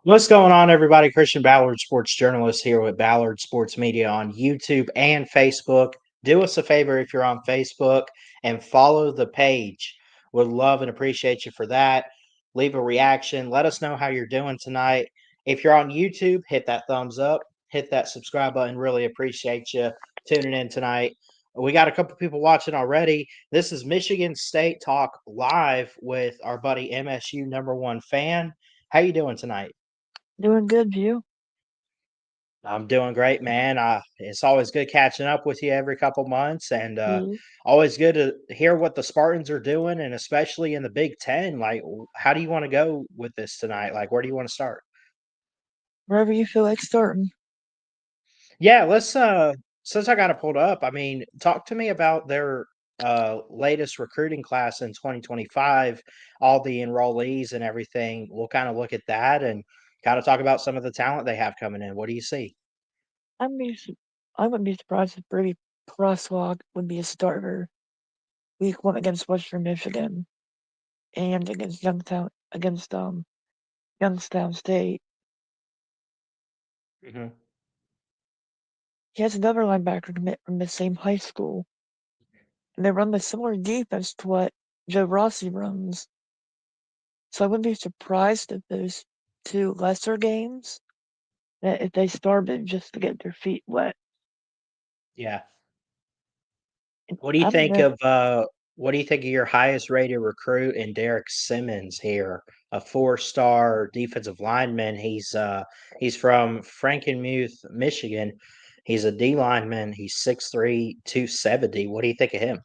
What's going on, everybody? Christian Ballard, sports journalist here with Ballard Sports Media on YouTube and Facebook. Do us a favor if you're on Facebook and follow the page. Would love and appreciate you for that. Leave a reaction. Let us know how you're doing tonight. If you're on YouTube, hit that thumbs up, hit that subscribe button. Really appreciate you tuning in tonight. We got a couple people watching already. This is Michigan State Talk live with our buddy MSU number one fan. How you doing tonight? Doing good, View. I'm doing great, man. It's always good catching up with you every couple months, and Mhm. always good to hear what the Spartans are doing, and especially in the Big Ten. Like, how do you want to go with this tonight? Like, where do you want to start? Wherever you feel like starting. Yeah, let's. Since I got it pulled up, I mean, talk to me about their latest recruiting class in 2025, all the enrollees and everything. We'll kind of look at that and kind of talk about some of the talent they have coming in. What do you see? I'm be, su- I wouldn't be surprised if Brady Crosswalk would be a starter week one against Western Michigan and against Youngstown State. Hmm. He has another linebacker commit from the same high school, and they run the similar defense to what Joe Rossi runs. So I wouldn't be surprised if those two lesser games that if they started just to get their feet wet. Yeah. And What do you I don't think know. of what do you think of your highest rated recruit in Derek Simmons here, a four-star defensive lineman? He's from Frankenmuth, Michigan. He's a D lineman. He's 6'3", 270. What do you think of him?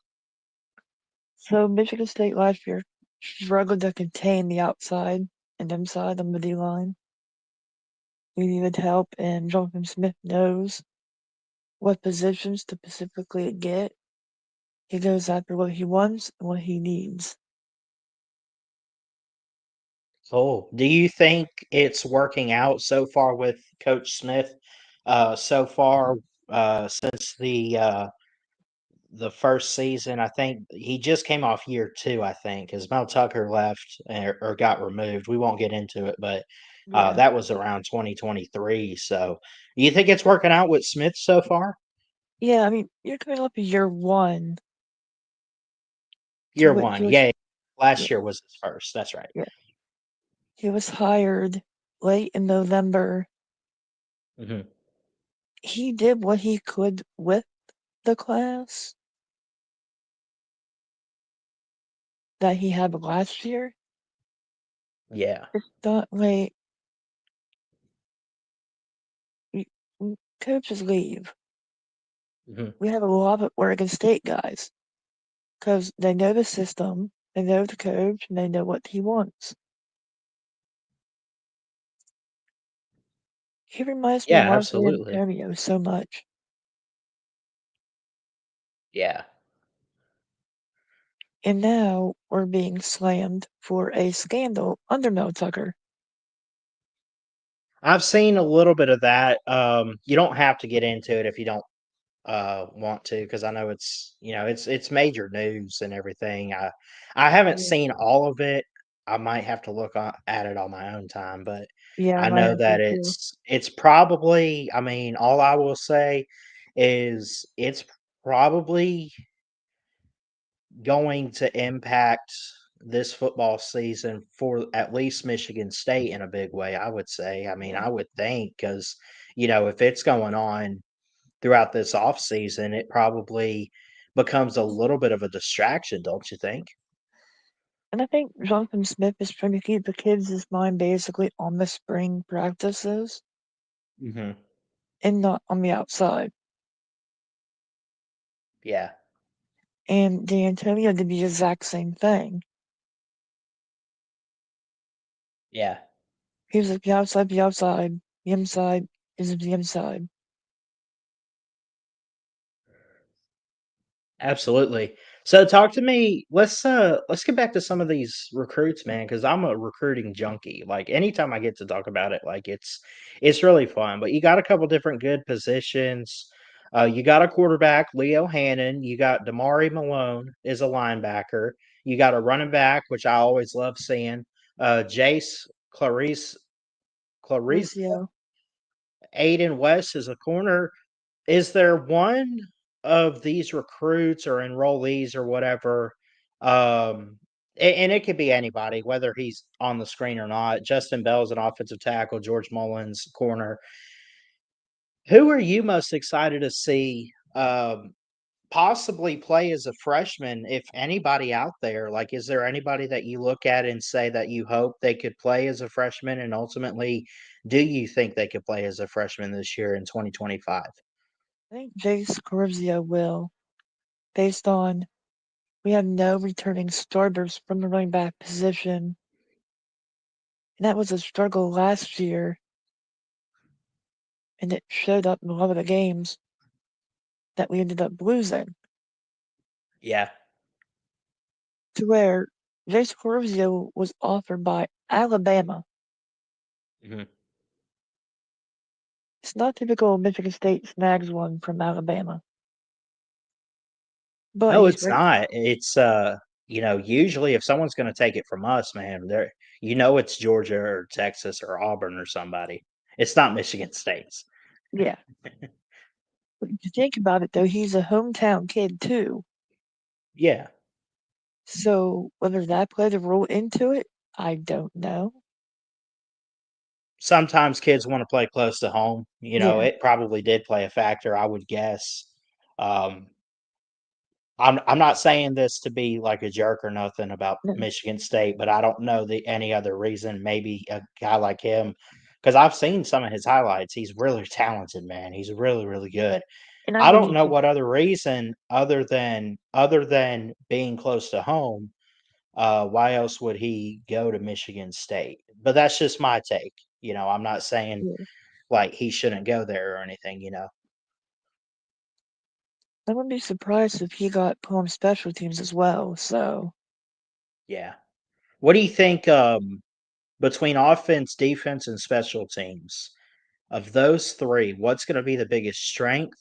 So Michigan State last year struggled to contain the outside and inside on the D line. We needed help, and Jonathan Smith knows what positions to specifically get. He goes after what he wants and what he needs. Cool. Do you think it's working out so far with Coach Smith? So far, since the first season. I think he just came off year two, I think, because Mel Tucker left or got removed. We won't get into it, but Yeah. that was around 2023. So, you think it's working out with Smith so far? Yeah, I mean, you're coming up to year one to Year what one, yeah. yeah, Last year was his first. That's right. yeah. He was hired late in November. Hmm. He did what he could with the class that he had last year. Yeah. It's not like coaches leave. Hmm. We have a lot of Oregon State guys because they know the system, they know the coach, and they know what he wants. He reminds me of Yeah, Mark absolutely. Antonio so much. Yeah. And now we're being slammed for a scandal under Mel Tucker. I've seen a little bit of that. You don't have to get into it if you don't want to, because I know it's major news and everything. I haven't Yeah, seen all of it. I might have to look at it on my own time, but yeah, I I might know have to that too. it's probably. I mean, all I will say is it's probably going to impact this football season for at least Michigan State in a big way. I would say. I mean, Yeah. I would think because if it's going on throughout this off season, it probably becomes a little bit of a distraction, don't you think? And I think Jonathan Smith is trying to keep the kids' mind basically on the spring practices Mhm. and not on the outside. Yeah. And D'Antonio did the exact same thing. Yeah. He was like, the inside is the inside. Absolutely. So talk to me. Let's get back to some of these recruits, man, because I'm a recruiting junkie. Like anytime I get to talk about it, like it's really fun. But you got a couple different good positions. You got a quarterback, Leo Hannon. You got Damari Malone is a linebacker. You got a running back, which I always love seeing. Jace Clarice Clarice, Lucio. Aiden West is a corner. Is there one of these recruits or enrollees or whatever, and it could be anybody, whether he's on the screen or not. Justin Bell's an offensive tackle, George Mullins, corner. Who are you most excited to see possibly play as a freshman, if anybody out there? Like, is there anybody that you look at and say that you hope they could play as a freshman? And ultimately, do you think they could play as a freshman this year in 2025? I think Jace Corvzio will, based on we have no returning starters from the running back position. And that was a struggle last year. And it showed up in a lot of the games that we ended up losing. Yeah. To where Jace Corvzio was offered by Alabama. Mhm. It's not typical Michigan State snags one from Alabama. But No, he's it's great. not. It's usually if someone's gonna take it from us, man, they're it's Georgia or Texas or Auburn or somebody. It's not Michigan State's. Yeah. But if you think about it though, he's a hometown kid too. Yeah. So whether that played a role into it, I don't know. Sometimes kids wanna play close to home, Yeah. it probably did play a factor, I would guess. Um, I'm not saying this to be like a jerk or nothing about No. Michigan State, but I don't know any other reason. Maybe a guy like him, because I've seen some of his highlights. He's really talented, man. He's really, really good. And I I don't believe know it. what other reason other than being close to home, why else would he go to Michigan State? But that's just my take. I'm not saying Yeah. like he shouldn't go there or anything. I wouldn't be surprised if he got put on special teams as well. So Yeah. What do you think between offense, defense, and special teams? Of those 3, what's gonna be the biggest strength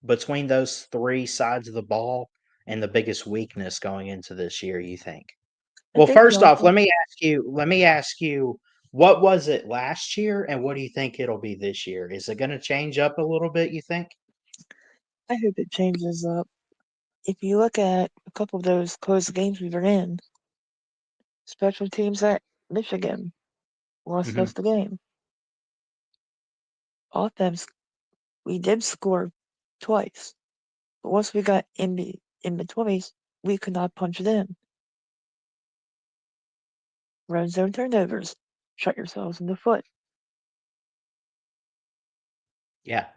between those 3 sides of the ball and the biggest weakness going into this year, you think? I Well, think the first off, offense. let me ask you, what was it last year, and what do you think it'll be this year? Is it gonna change up a little bit, you think? I hope it changes up. If you look at a couple of those close games we were in, special teams at Michigan lost us Mhm. the game. Offense, we did score twice, but once we got in the 20s, we could not punch it in. Red zone turnovers, shut yourselves in the foot. Yeah.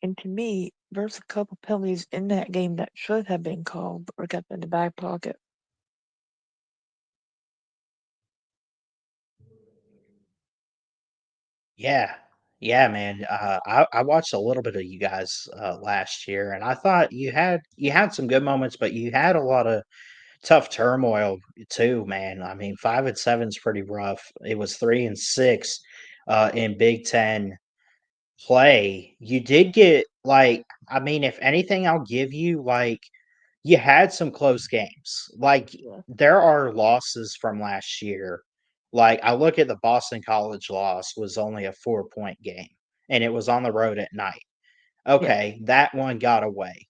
And to me, there's a couple penalties in that game that should have been called, but were kept in the back pocket. Yeah. Yeah, man. I watched a little bit of you guys, last year, and I thought you had some good moments, but you had a lot of tough turmoil too, man. I mean, 5-7's pretty rough. It was 3-6 in Big Ten play. You did get like, I mean, if anything, I'll give you like you had some close games. Like Yeah. there are losses from last year. Like I look at the Boston College loss was only a 4-point game, and it was on the road at night. Yeah. Okay, that one got away.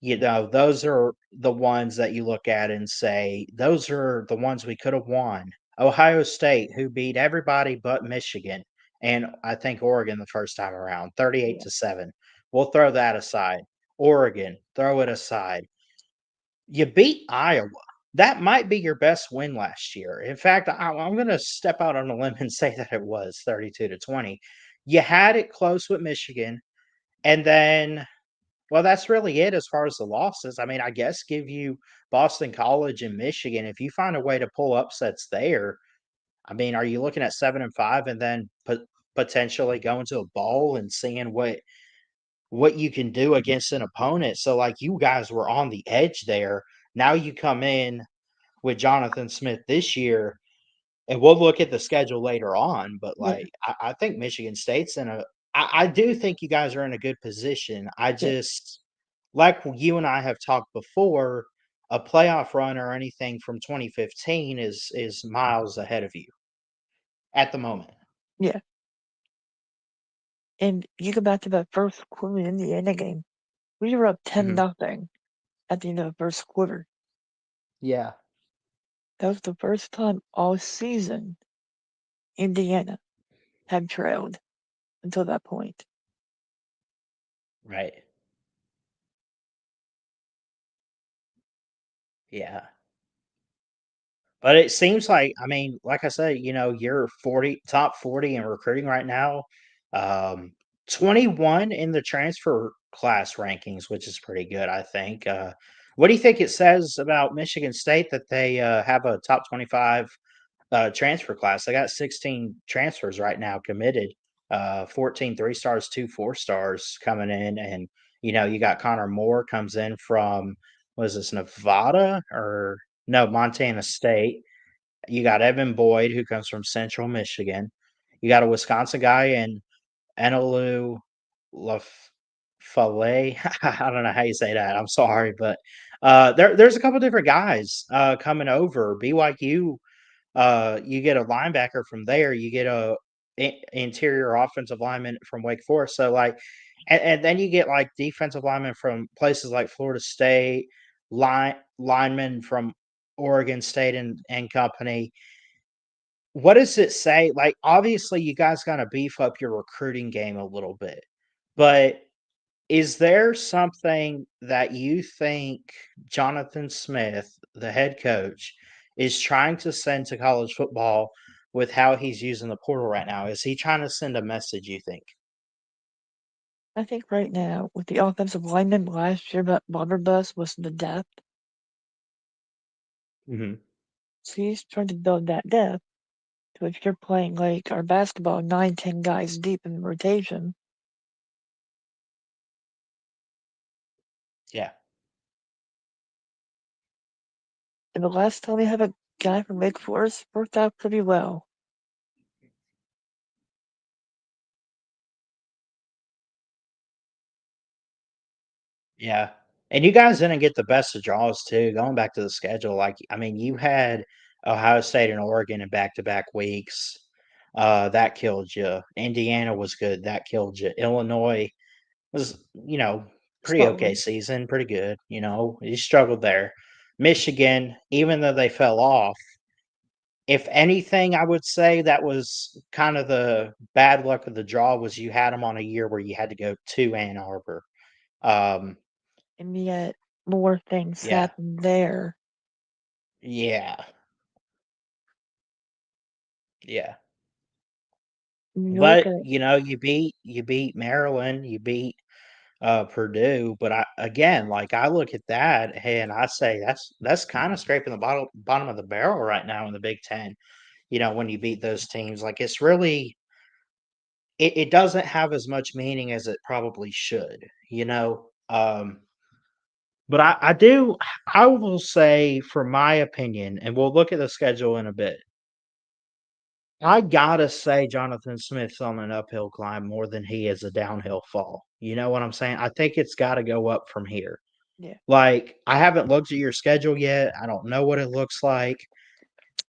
Those are the ones that you look at and say, those are the ones we could have won. Ohio State, who beat everybody but Michigan, and I think Oregon the first time around, 38 Yeah. to 7. We'll throw that aside. Oregon, throw it aside. You beat Iowa. That might be your best win last year. In fact, I'm going to step out on a limb and say that it was 32 to 20. You had it close with Michigan, and then well, that's really it as far as the losses. I mean, I guess give you Boston College and Michigan. If you find a way to pull upsets there, I mean, are you looking at 7-5 and then potentially going to a bowl and seeing what you can do against an opponent? So, like you guys were on the edge there. Now you come in with Jonathan Smith this year, and we'll look at the schedule later on. But Yeah. like, I think Michigan State's in a. I do think you guys are in a good position. I Yeah. just like you and I have talked before. a playoff run or anything from 2015 is miles ahead of you at the moment. Yeah. And you go back to that first quarter Indiana game. We were up 10 Mhm. nothing at the end of the first quarter. Yeah. That was the first time all season Indiana had trailed until that point. Right. Yeah. But it seems like, I mean, like I said, you're top 40 in recruiting right now. Um, 21 in the transfer class rankings, which is pretty good, I think. What do you think it says about Michigan State that they have a top 25 transfer class? They got 16 transfers right now committed, 14 3-stars, 2 4-stars coming in. And, you got Connor Moore comes in from, was this Nevada or no, Montana State. You got Evan Boyd, who comes from Central Michigan. You got a Wisconsin guy in Enelu LaFallet. I don't know how you say that. I'm sorry, but there's a couple different guys coming over. BYU, you get a linebacker from there. You get a interior offensive lineman from Wake Forest. So like, and then you get like defensive linemen from places like Florida State, linemen from Oregon State and company. What does it say? Like, obviously, you guys gotta beef up your recruiting game a little bit, but is there something that you think Jonathan Smith, the head coach, is trying to send to college football with how he's using the portal right now? Is he trying to send a message, you think? I think right now, with the offensive lineman last year, that Bobber Bus was the depth. Mhm. So he's trying to build that depth. So if you're playing like our basketball, 9, 10 guys deep in the rotation, Yeah. and the last time we had a guy from Wake Forest worked out pretty well. Yeah. And you guys didn't get the best of draws too, going back to the schedule. Like, I mean, you had Ohio State and Oregon in back-to-back weeks. That killed you. Indiana was good. That killed you. Illinois was, pretty okay Scotland. season, pretty good. You struggled there. Michigan, even though they fell off, if anything, I would say that was kind of the bad luck of the draw was you had them on a year where you had to go to Ann Arbor. Um, And yet, more things yeah, happened there. yeah, yeah. You look But at you beat Maryland, you beat Purdue. But again, like I look at that and I say that's kind of scraping the bottom of the barrel right now in the Big Ten. When you beat those teams, like it's really it doesn't have as much meaning as it probably should. But I will say, from my opinion, and we'll look at the schedule in a bit. I gotta say Jonathan Smith's on an uphill climb more than he is a downhill fall. You know what I'm saying? I think it's gotta go up from here. Yeah. Like, I haven't looked at your schedule yet. I don't know what it looks like,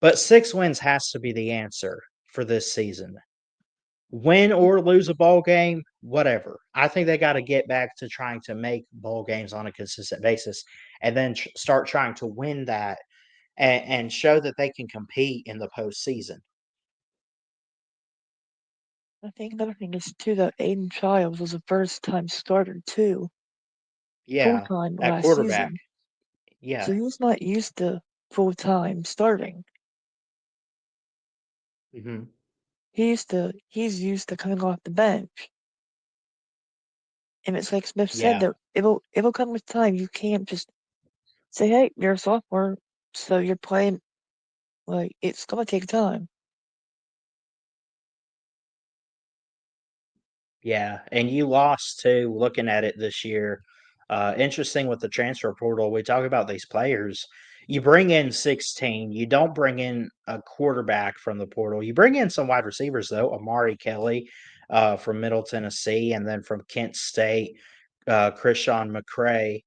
but 6 wins has to be the answer for this season. Win or lose a bowl game, whatever. I think they gotta get back to trying to make bowl games on a consistent basis and then start trying to win that and show that they can compete in the postseason. I think another thing is too that Aiden Childs was a first time starter too, full Yeah, time at last quarterback. season. So Yeah. he's not used to full time starting. Mhm. He's used to coming off the bench. And it's like Smith said Yeah. that it'll come with time. You can't just say, hey, you're a sophomore, so you're playing like it's gonna take time. Yeah, and you lost too, looking at it this year. Interesting with the transfer portal, we talk about these players. You bring in 16, you don't bring in a quarterback from the portal. You bring in some wide receivers, though. Amari Kelly from Middle Tennessee, and then from Kent State, Krishawn McCray.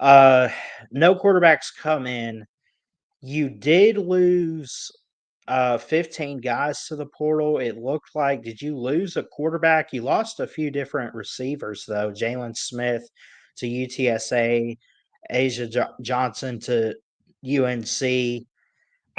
Uh, no quarterbacks come in. You did lose 15 guys to the portal. It looked like. Did you lose a quarterback? You lost a few different receivers though. Jalen Smith to UTSA, Johnson to UNC.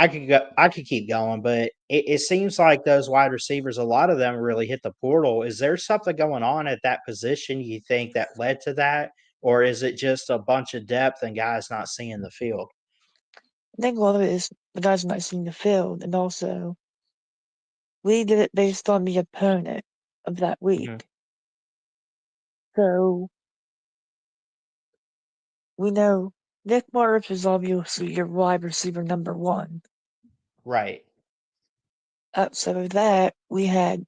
I could keep going, but it seems like those wide receivers, a lot of them really hit the portal. Is there something going on at that position you think that led to that? Or is it just a bunch of depth and guys not seeing the field? I think a lot of it is the guys not seeing the field, and also we did it based on the opponent of that week. Mhm. So we know Nick Morris is obviously your wide receiver number one. Right. Outside of that, we had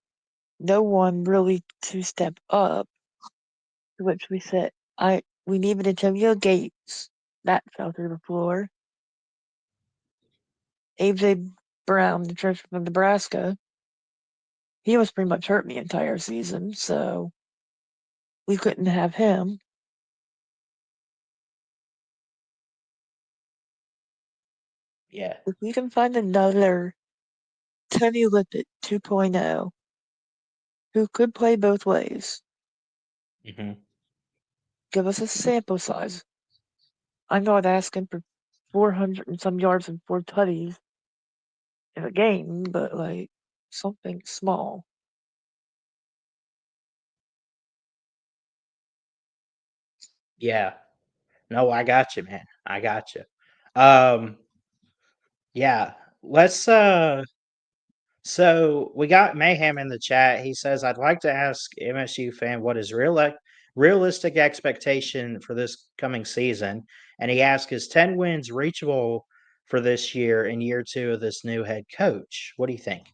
no one really to step up, to which we said, we needed Antonio Gates. That fell through the floor. AJ Brown, the transfer from Nebraska, he was pretty much hurt the entire season, so we couldn't have him. Yeah. If we can find another Tony Lippett 2.0 who could play both ways, Hmm. give us a sample size. I'm not asking for 400 and some yards and 4 tutties in a game, but like something small. Yeah. No, I got you, man. I got you. Um, yeah. Let's So we got Mayhem in the chat. He says, "I'd like to ask MSU fan what is realistic expectation for this coming season." And he asks, "Is 10 wins reachable for this year in year two of this new head coach?" What do you think?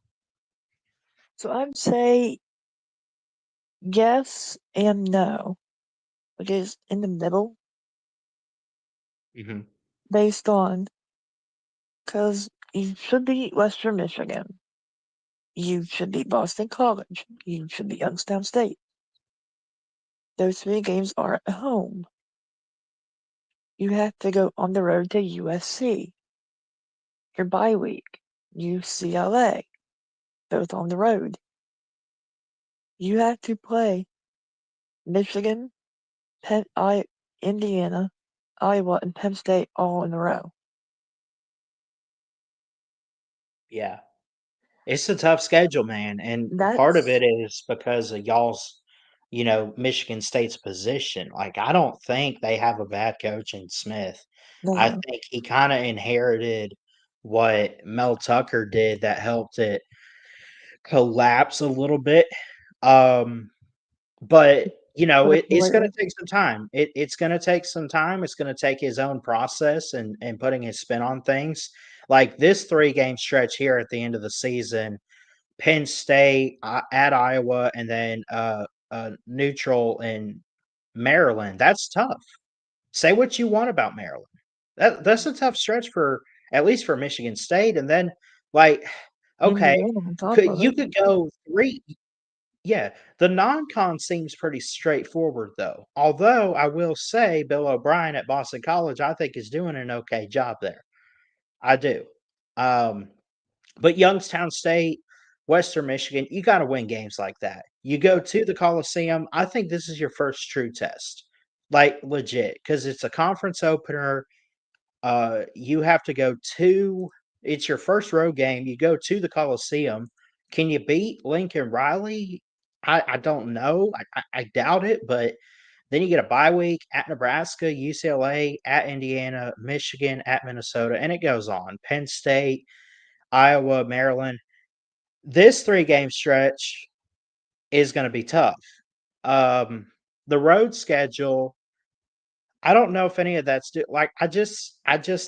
So I'd say yes and no, which is in the middle Hmm. based on because you should beat Western Michigan. You should beat Boston College. You should beat Youngstown State. Those 3 games are at home. You have to go on the road to USC. Your bye week, UCLA, both on the road. You have to play Michigan, Indiana, Iowa, and Penn State all in a row. Yeah. It's a tough schedule, man. And part of That's it is because of y'all's, Michigan State's position. Like, I don't think they have a bad coach in Smith. I no, think he kind of inherited what Mel Tucker did that helped it collapse a little bit. Um, but for the it's going to player. take some time. It's going to take some time. It's going to take his own process and putting his spin on things. Like this 3 game stretch here at the end of the season, Penn State at Iowa, and then neutral in Maryland. That's tough. Say what you want about Maryland. That's a tough stretch for at least for Michigan State, and then like okay, Indiana on top could of you it. could go 3. Yeah, the non-con seems pretty straightforward though. Although I will say Bill O'Brien at Boston College, I think is doing an okay job there. I do. Um, but Youngstown State, Western Michigan, you got to win games like that. You go to the Coliseum. I think this is your first true test, like legit, because it's a conference opener. You have to go to. It's your first road game. You go to the Coliseum. Can you beat Lincoln Riley? I don't know. I doubt it, but then you get a bye week at Nebraska, UCLA, at Indiana, Michigan, at Minnesota, and it goes on. Penn State, Iowa, Maryland. This 3 game stretch is gonna be tough. Um, the road schedule, I don't know if any of that's like, I just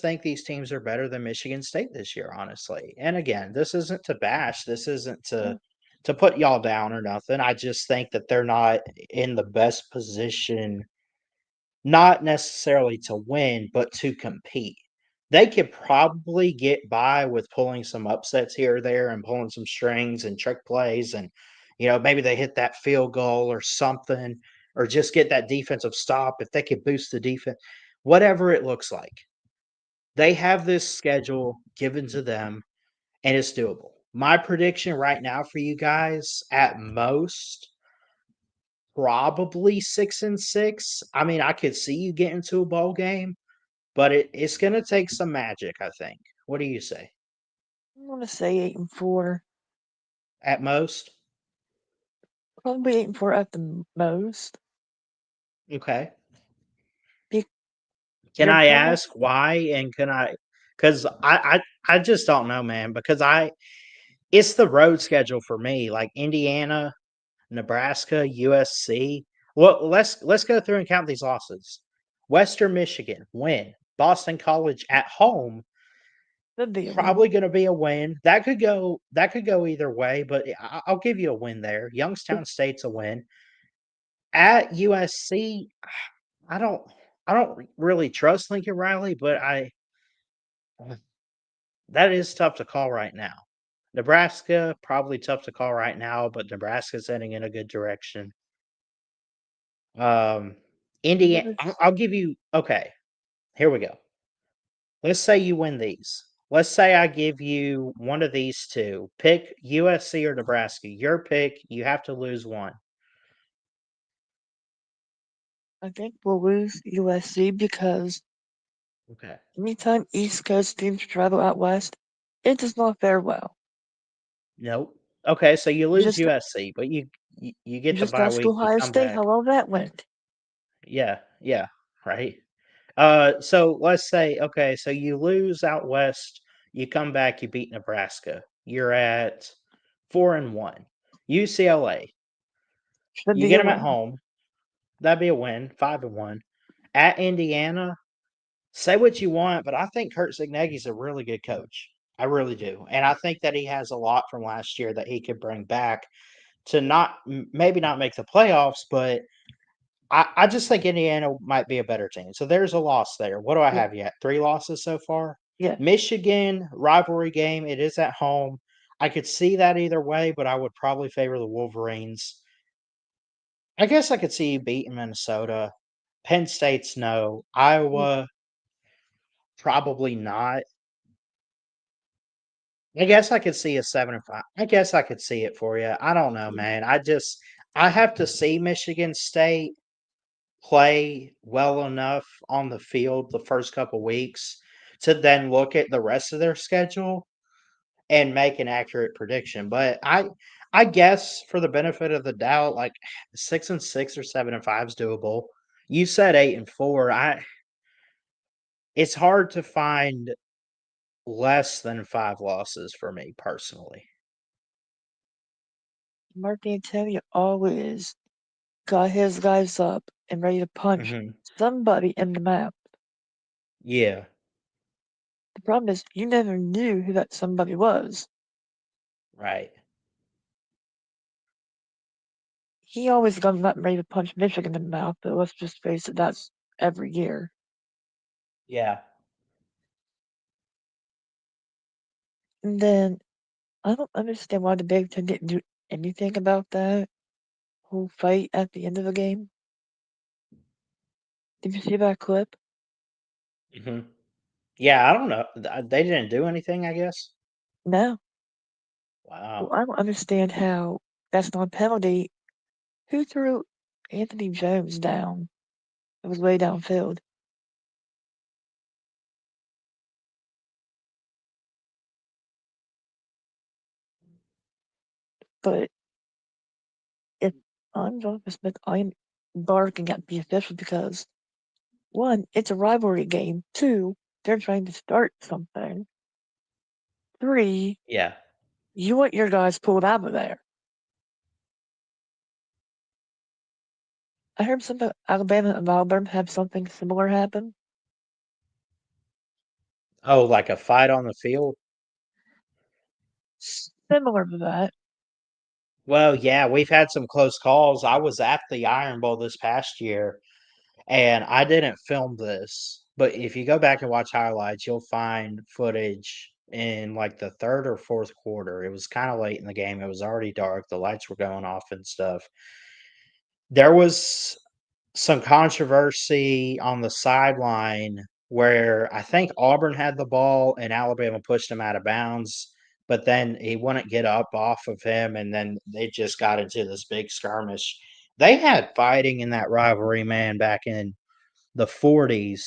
think these teams are better than Michigan State this year, honestly. And again, this isn't to bash, this isn't to put y'all down or nothing. I just think that they're not in the best position, not necessarily to win, but to compete. They could probably get by with pulling some upsets here or there and pulling some strings and trick plays and, maybe they hit that field goal or something or just get that defensive stop if they could boost the defense. whatever it looks like. They have this schedule given to them, and it's doable. My prediction right now for you guys, at most, probably 6-6. I mean, I could see you getting to a bowl game, but it's going to take some magic, I think. What do you say? I'm gonna say 8-4. At most? Probably 8-4 at the most. Okay. Be- Can Your I opponent, ask why? And can I? Because I just don't know, man. Because it's the road schedule for me. Like Indiana, Nebraska, USC. Well, let's go through and count these losses. Western Michigan win. Boston College at home, that'd be a win. probably going to be a win. That could go either way, but I'll give you a win there. Youngstown State's a win. At USC, I don't I don't really trust Lincoln Riley, but that is tough to call right now. Nebraska, probably tough to call right now, but Nebraska's heading in a good direction. Um, Indiana, I'll give you okay. Here we go. Let's say you win these. Let's say I give you one of these two. Pick USC or Nebraska. Your pick. You have to lose one. I think we'll lose USC because Okay. anytime East Coast teams travel out west, it does not fare well. Nope. Okay, so you You lose just USC, but you you get the just bye ask week. You Ohio come State back. how well that went. Yeah, yeah, right. So let's say okay, so you lose out west. You come back. You beat Nebraska. You're at 4-1. UCLA. Should You be get a them at win. home. That'd be a win. 5-1. At Indiana. Say what you want, but I think Kurt Zignegi's a really good coach. I really do, and I think that he has a lot from last year that he could bring back to maybe not make the playoffs, but I just think Indiana might be a better team. So there's a loss there. What do I Yeah, have yet? 3 losses so far. yeah. Michigan rivalry game. It is at home. I could see that either way, but I would probably favor the Wolverines. I guess I could see you beating Minnesota. Penn State's no. Iowa probably not. I guess I could see a 7-5. I guess I could see it for you. I don't know, man. I have to see Michigan State play well enough on the field the first couple weeks to then look at the rest of their schedule and make an accurate prediction. But I guess for the benefit of the doubt, like 6-6 or 7-5 is doable. You said 8-4. It's hard to find less than 5 losses for me personally. Mark D'Antonio always got his guys up and ready to punch Hmm. somebody in the mouth. Yeah. The problem is you never knew who that somebody was. Right. He always got up and ready to punch Michigan in the mouth, but let's just face it, that's every year. Yeah. And then I don't understand why the Big Ten didn't do anything about that whole fight at the end of the game. Did you see that clip? Hmm. Yeah, I don't know. They didn't do anything, I guess. No. Well, Wow. I don't understand how that's not a penalty. Who threw Anthony Jones down? It was way downfield. But if I'm Jonathan Smith, I'm barking at the official because one, it's a rivalry game. Two, they're trying to start something. Three, Yeah. you want your guys pulled out of there. I heard some about Alabama and Auburn have something similar happen. Oh, like a fight on the field? Similar to that. Well, yeah, we've had some close calls. I was at the Iron Bowl this past year, and I didn't film this, but if you go back and watch highlights, you'll find footage in like the third or fourth quarter. It was kind of late in the game. It was already dark. The lights were going off and stuff. There was some controversy on the sideline where I think Auburn had the ball and Alabama pushed him out of bounds, but then he wouldn't get up off of him, and then they just got into this big skirmish. They had fighting in that rivalry, man, back in the 40s.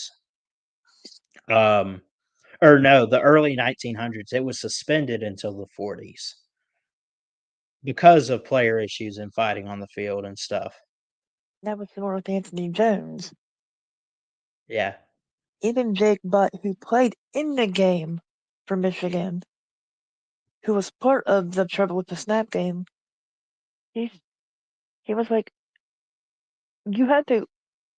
Or no, the early 1900s. It was suspended until the 40s because of player issues and fighting on the field and stuff. That was similar with Anthony Jones. Yeah. Even Jake Butt, who played in the game for Michigan, who was part of the trouble with the snap game, he was like, you had to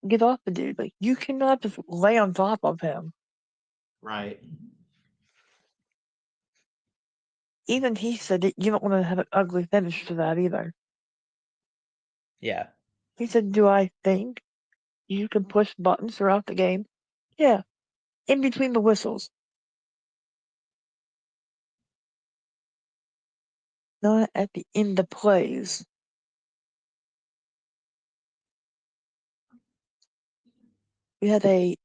get off the dude. Like, you cannot just lay on top of him. Right. Even he said that you don't want to have an ugly finish to that either. Yeah. He said, do I think you can push buttons throughout the game? Yeah, in between the whistles. Not at the end of plays. We had a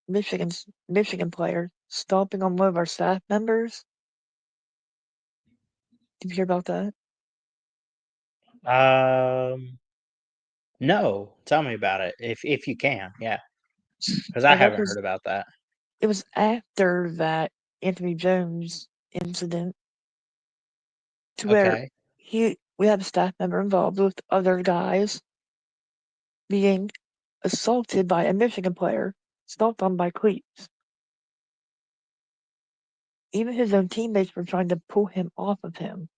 Michigan player stomping on one of our staff members. Did you hear about that? No, tell me about it if you can. Yeah, because I Well, that haven't was heard about that. it was after that Anthony Jones incident to where Okay. we had a staff member involved with other guys being assaulted by a Michigan player, stomped on by cleats. Even his own teammates were trying to pull him off of him.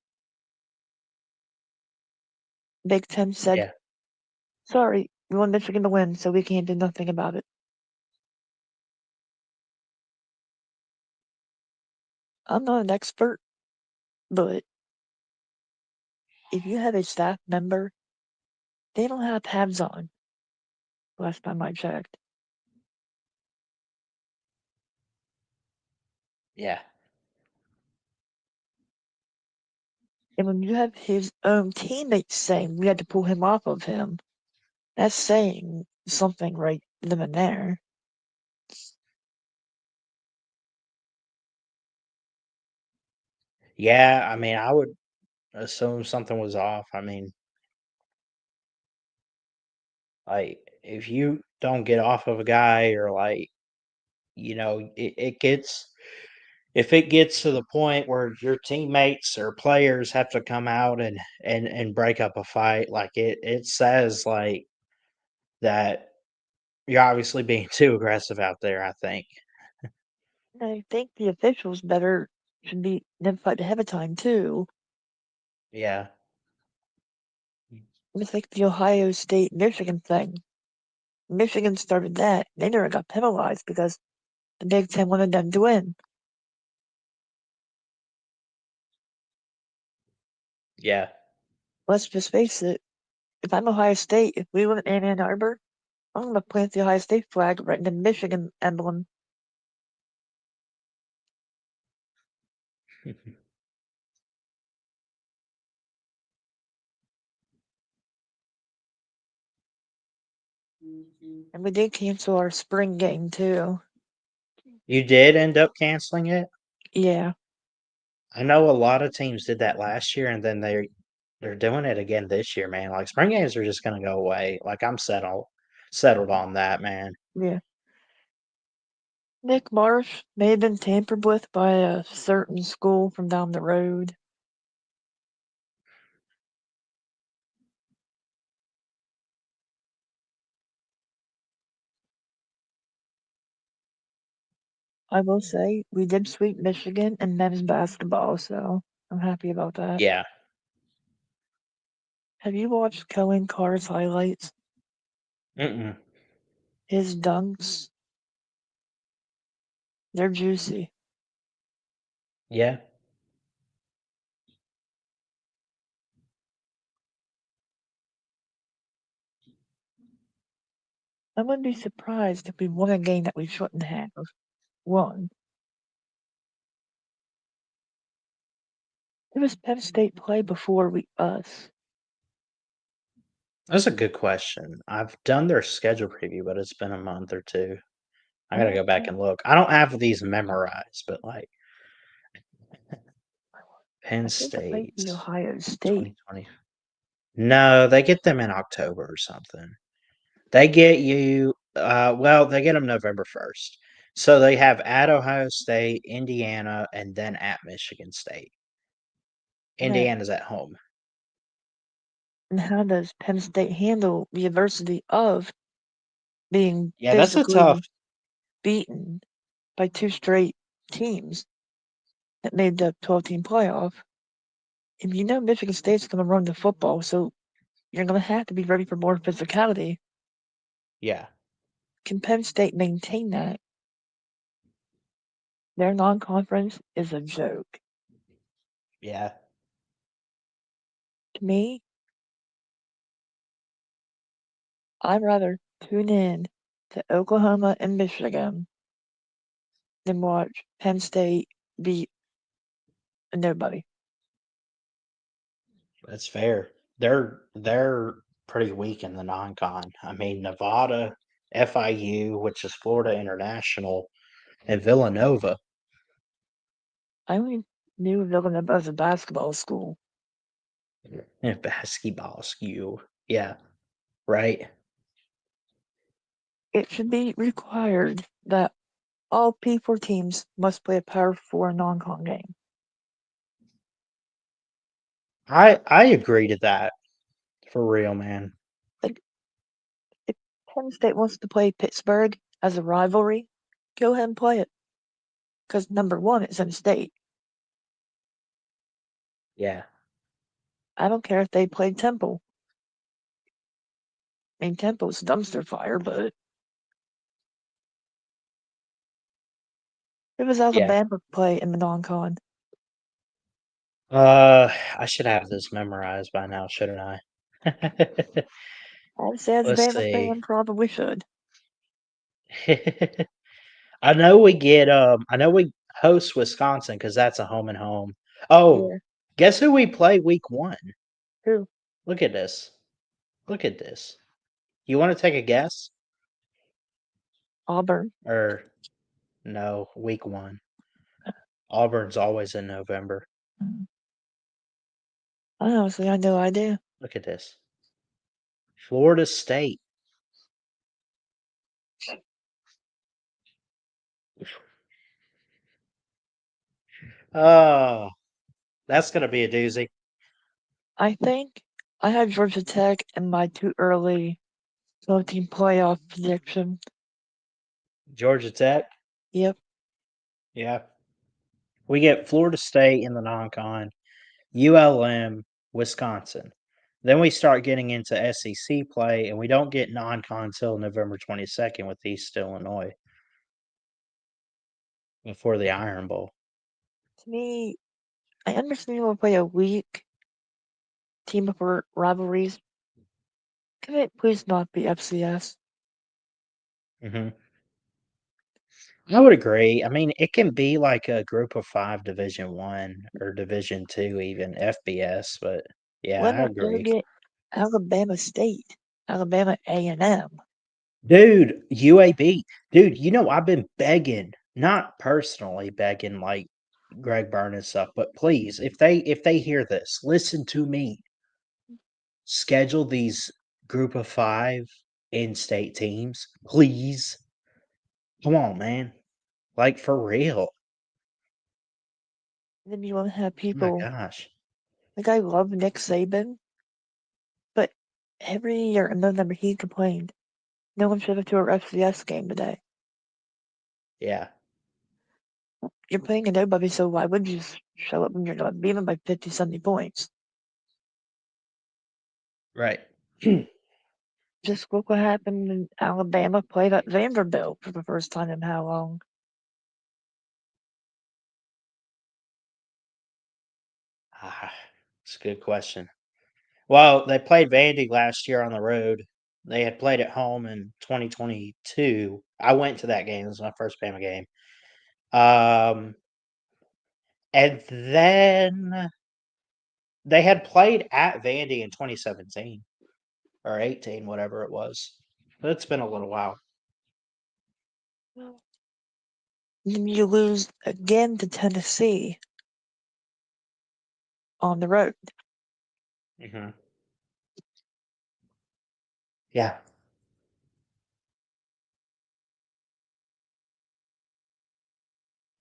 Big Ten said, Yeah. sorry, we want Michigan to win, so we can't do nothing about it. I'm not an expert, but if you have a staff member, they don't have pads on. Last time I checked. Yeah. And when you have his own teammates saying we had to pull him off of him, that's saying something right then and there. Yeah. I mean, I would assume something was off. I mean, like if you don't get off of a guy or like it gets if it gets to the point where your teammates or players have to come out and break up a fight, like it says like that you're obviously being too aggressive out there, I think. I think the officials better should be notified ahead of time too. Yeah. It's like the Ohio State Michigan thing. Michigan started that. They never got penalized because the Big Ten wanted them to win. Yeah. Let's just face it. If I'm Ohio State, if we win in Ann Arbor, I'm gonna plant the Ohio State flag right in the Michigan emblem. And we did cancel our spring game too. You did end up canceling it? Yeah. I know a lot of teams did that last year, and then they're doing it again this year, man. Like spring games are just gonna go away. Like I'm settled on that, man. Yeah. Nick Marsh may have been tampered with by a certain school from down the road. I will say we did sweep Michigan in men's basketball, so I'm happy about that. Yeah. Have you watched Cohen Carr's highlights? Mm-mm. His dunks, they're juicy. Yeah. I wouldn't be surprised if we won a game that we shouldn't have won. It was Penn State play before us. That's a good question. I've done their schedule preview, but it's been a month or two. I gotta go back and look. I don't have these memorized, but like Penn I think it might State be Ohio State. 2020. No, they get them in October or something. They get you. Well, they get them November 1st. So they have at Ohio State, Indiana, and then at Michigan State. Right. Indiana's at home. And how does Penn State handle the adversity of being Yeah, that's a tough. physically beaten by two straight teams that made the 12-team playoff? And you know Michigan State's going to run the football, so you're going to have to be ready for more physicality. Yeah. Can Penn State maintain that? Their non-conference is a joke. Yeah. To me, I'd rather tune in to Oklahoma and Michigan than watch Penn State beat a nobody. That's fair. They're pretty weak in the non-con. I mean, Nevada, FIU, which is Florida International, and Villanova. I only knew Villanova as a basketball school. And basketball skew. Yeah, right. It should be required that all P4 teams must play a Power 4 non-con game. I agree to that. For real, man. Like, if Penn State wants to play Pittsburgh as a rivalry, go ahead and play it. Because number one, it's in state. Yeah. I don't care if they play Temple. I mean, Temple's dumpster fire, but it was Yeah. Alabama play in the non-con. I should have this memorized by now, shouldn't I? I'd say as a Let's Bama see. fan, probably should. I know we host Wisconsin because that's a home and home. Oh, Yeah. guess who we play week 1? Who? Look at this. Look at this. You want to take a guess? Auburn. Or no, week 1. Auburn's always in November. Honestly, I had no idea. Look at this. Florida State. Oh, that's gonna be a doozy. I think I had Georgia Tech in my too early 12-team playoff prediction. Georgia Tech. Yep. Yeah. We get Florida State in the non-con, ULM, Wisconsin. Then we start getting into SEC play, and we don't get non-con till November 22nd with East Illinois before the Iron Bowl. To me, I understand we'll play a weak team for rivalries. Can it please not be FCS? Hmm. I would agree. I mean, it can be like a Group of 5 Division 1 or Division 2 even, FBS, but yeah, Why I not go agree. get Alabama State, Alabama A&M? Dude, UAB. Dude, I've been begging, not personally begging like Greg Byrne and stuff, but please, if they hear this, listen to me. Schedule these Group of 5 in-state teams, please. Come on, man. Like for real. Then you won't have Oh my people gosh. like I love Nick Saban, but every year in November he complained no one showed up to our FCS game today. Yeah. You're playing a nobody, so why would you show up when you're not beaten by 50, 70 points? Right. Just look what happened when Alabama played at Vanderbilt for the first time in how long? It's a good question. Well, they played Vandy last year on the road. They had played at home in 2022. I went to that game. It was my first Bama game. Um, and then they had played at Vandy in 2017, or 18, whatever it was. But it's been a little while. Then you lose again to Tennessee on the road. Mm-hmm. Yeah.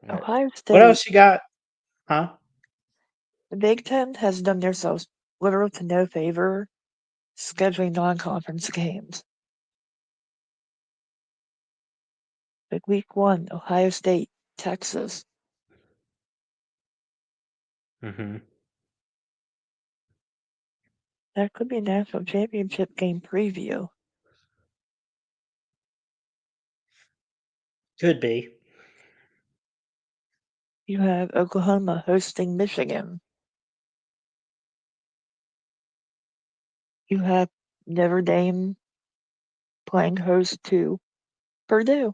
Ohio What State, else you got? Huh? the Big Ten has done themselves little to no favor scheduling non-conference games. Like week 1, Ohio State, Texas. Mm-hmm. That could be a national championship game preview. Could be. You have Oklahoma hosting Michigan. You have Notre Dame playing host to Purdue.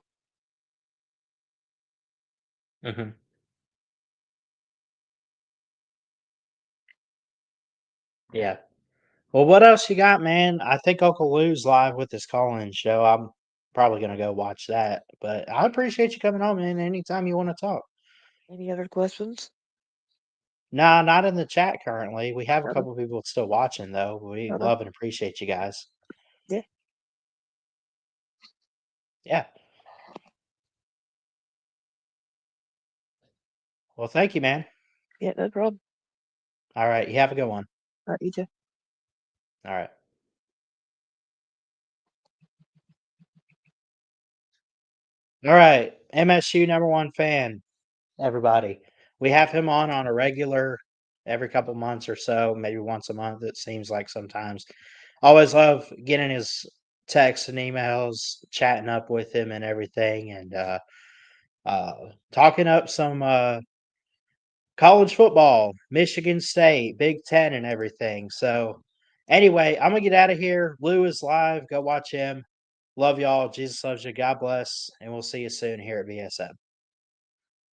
Mm-hmm. Yeah. Well, what else you got, man? I think Uncle Lou's live with his call-in show. I'm probably gonna go watch that. But I appreciate you coming on, man. Anytime you want to talk. Any other questions? Nah, not in the chat currently. We have a Okay. couple people still watching though. We Okay. love and appreciate you guys. Yeah. Yeah. Well, thank you, man. Yeah, no problem. All right. You have a good one. All right, you too. All right. All right. MSU #1 fan, everybody. We have him on a regular every couple months or so, maybe once a month, it seems like sometimes. Always love getting his texts and emails, chatting up with him and everything, and talking up some college football, Michigan State, Big Ten, and everything. So, anyway, I'm gonna get out of here. Lou is live. Go watch him. Love y'all. Jesus loves you. God bless, and we'll see you soon here at VSM.